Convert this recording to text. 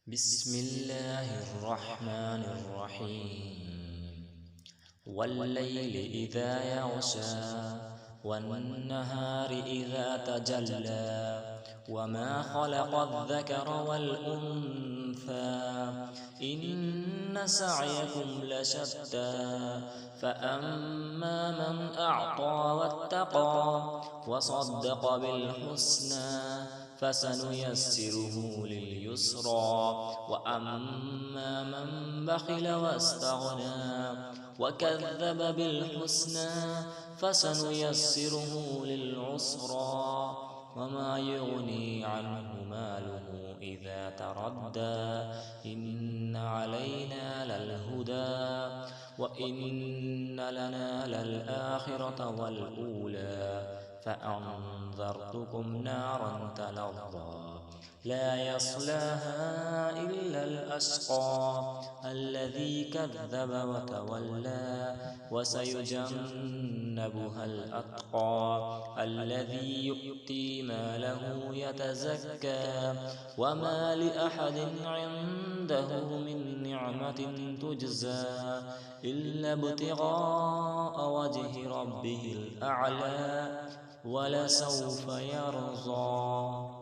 بسم الله الرحمن الرحيم والليل إذا يغشى والنهار إذا تجلى وما خلق الذكر والأنثى إن سعيكم لشتى فأما من أعطى واتقى وصدق بالحسنى فسنيسره لليسرى وأما من بخل واستغنى وكذب بالحسنى فسنيسره للعسرى وما يغني عنه ماله إذا تردى إن علينا للهدى وإن لنا للآخرة والأولى فأنذرتكم نارا تلظى لا يصلاها إلا الأشقى الذي كذب وتولى وسيجنبها الأتقى الذي يؤتي ماله يتزكى وما لأحد عنده من نعمة تجزى إلا ابتغاء وجه ربه الأعلى ولسوف يرضى.